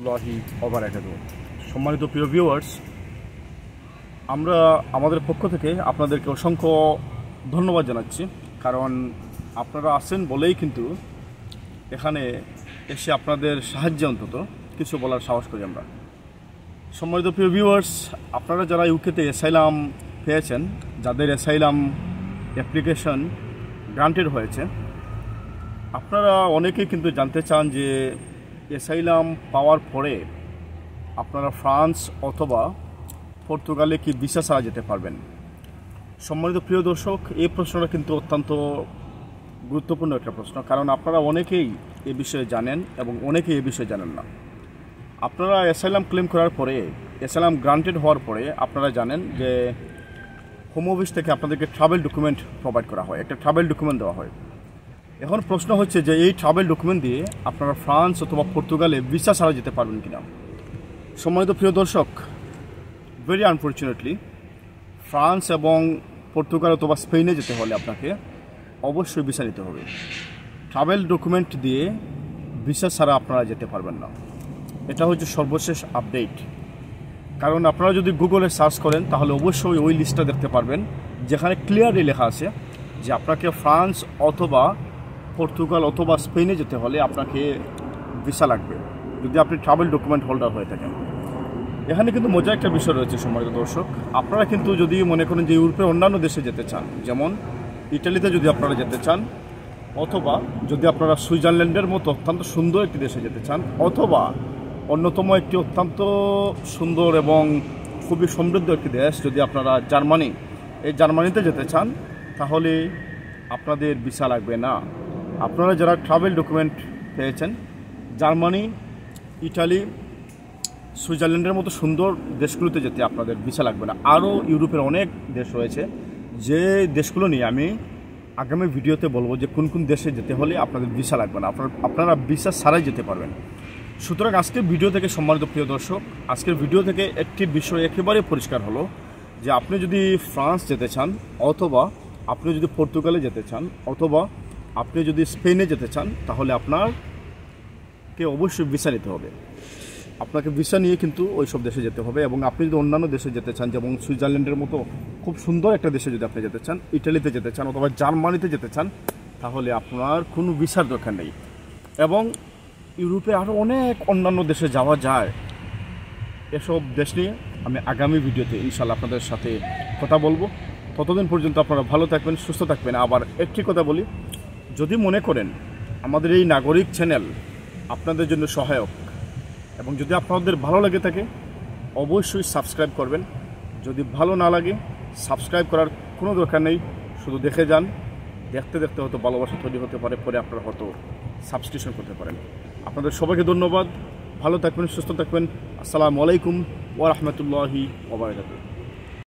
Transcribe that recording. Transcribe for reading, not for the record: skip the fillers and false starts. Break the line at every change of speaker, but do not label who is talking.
আল্লাহি ওবারাকাতুহু। সম্মানিত প্রিয় ভিউয়ার্স, আমরা আমাদের পক্ষ থেকে আপনাদেরকে অসংখ্য ধন্যবাদ জানাচ্ছি, কারণ আপনারা আছেন বলেই কিন্তু এখানে এসে আপনাদের সাহায্যে অন্তত কিছু বলার সাহস করি আমরা। সম্মানিত প্রিয় ভিউয়ার্স, আপনারা যারা ইউকেতে অ্যাসাইলাম পেয়েছেন, যাদের অ্যাসাইলাম অ্যাপ্লিকেশন গ্রান্টেড হয়েছে, আপনারা অনেকেই কিন্তু জানতে চান যে অ্যাসাইলাম পাওয়ার পরে আপনারা ফ্রান্স অথবা পর্তুগালে কি ভিসা ছাড়া যেতে পারবেন। সম্মানিত প্রিয় দর্শক, এই প্রশ্নটা কিন্তু অত্যন্ত গুরুত্বপূর্ণ একটা প্রশ্ন, কারণ আপনারা অনেকেই এ বিষয়ে জানেন এবং অনেকেই এ বিষয়ে জানেন না। আপনারা অ্যাসাইলাম ক্লেম করার পরে, অ্যাসাইলাম গ্রান্টেড হওয়ার পরে আপনারা জানেন যে হোম অফিস থেকে আপনাদেরকে ট্রাভেল ডকুমেন্ট প্রোভাইড করা হয়, একটা ট্রাভেল ডকুমেন্ট দেওয়া হয়। এখন প্রশ্ন হচ্ছে যে এই ট্রাভেল ডকুমেন্ট দিয়ে আপনারা ফ্রান্স অথবা পর্তুগালে ভিসা ছাড়া যেতে পারবেন কিনা। সম্মানিত প্রিয় দর্শক, ভেরি আনফর্চুনেটলি ফ্রান্স এবং পর্তুগাল অথবা স্পেনে যেতে হলে আপনাকে অবশ্যই ভিসা নিতে হবে। ট্রাভেল ডকুমেন্ট দিয়ে ভিসা ছাড়া আপনারা যেতে পারবেন না। এটা হচ্ছে সর্বশেষ আপডেট। কারণ আপনারা যদি গুগলে সার্চ করেন তাহলে অবশ্যই ওই লিস্টটা দেখতে পারবেন, যেখানে ক্লিয়ারলি লেখা আছে যে আপনাকে ফ্রান্স অথবা পর্তুগাল অথবা স্পেনে যেতে হলে আপনাকে ভিসা লাগবে, যদি আপনি ট্রাভেল ডকুমেন্ট হোল্ডার হয়ে থাকেন। এখানে কিন্তু মজার একটা বিষয় রয়েছে সম্মানিত দর্শক। আপনারা কিন্তু যদি মনে করেন যে ইউরোপের অন্যান্য দেশে যেতে চান, যেমন ইটালিতে যদি আপনারা যেতে চান, অথবা যদি আপনারা সুইজারল্যান্ডের মতো অত্যন্ত সুন্দর একটি দেশে যেতে চান, অথবা অন্যতম একটি অত্যন্ত সুন্দর এবং খুবই সমৃদ্ধ একটি দেশ যদি আপনারা জার্মানিতে যেতে চান, তাহলে আপনাদের ভিসা লাগবে না। আপনারা যারা ট্রাভেল ডকুমেন্ট পেয়েছেন, জার্মানি, ইটালি, সুইজারল্যান্ডের মতো সুন্দর দেশগুলোতে যেতে আপনাদের ভিসা লাগবে না। আরও ইউরোপের অনেক দেশ রয়েছে, যে দেশগুলো নিয়ে আমি আগামী ভিডিওতে বলবো যে কোন কোন দেশে যেতে হলে আপনাদের ভিসা লাগবে না, আপনারা ভিসা ছাড়াই যেতে পারবেন। সুতরাং আজকের ভিডিও থেকে, সম্মানিত প্রিয় দর্শক, আজকের ভিডিও থেকে একটি বিষয় একেবারে পরিষ্কার হলো যে আপনি যদি ফ্রান্স যেতে চান, অথবা আপনি যদি পর্তুগালে যেতে চান, অথবা আপনি যদি স্পেনে যেতে চান, তাহলে আপনাকে অবশ্যই ভিসা নিতে হবে। আপনাকে ভিসা নিয়ে কিন্তু ওই সব দেশে যেতে হবে। এবং আপনি যদি অন্যান্য দেশে যেতে চান, যেমন সুইজারল্যান্ডের মতো খুব সুন্দর একটা দেশে যদি আপনি যেতে চান, ইটালিতে যেতে চান, অথবা জার্মানিতে যেতে চান, তাহলে আপনার কোনো ভিসার দরকার নেই। এবং ইউরোপে আরও অনেক অন্যান্য দেশে যাওয়া যায়। এসব দেশ নিয়ে আমি আগামী ভিডিওতে ইনশাল্লাহ আপনাদের সাথে কথা বলবো। ততদিন পর্যন্ত আপনারা ভালো থাকবেন, সুস্থ থাকবেন। আবার একটি কথা বলি, যদি মনে করেন আমাদের এই নাগরিক চ্যানেল আপনাদের জন্য সহায়ক এবং যদি আপনাদের ভালো লাগে থাকে, অবশ্যই সাবস্ক্রাইব করবেন। যদি ভালো না লাগে, সাবস্ক্রাইব করার কোনো দরকার নেই, শুধু দেখে যান। দেখতে দেখতে হয়তো ভালোবাসা তৈরি হতে পারে, পরে আপনারা হয়তো সাবস্ক্রিপশন করতে পারেন। আপনাদের সবাইকে ধন্যবাদ। ভালো থাকবেন, সুস্থ থাকবেন। আসসালামু আলাইকুম ওয়া রাহমাতুল্লাহি ওয়া বারাকাতুহু।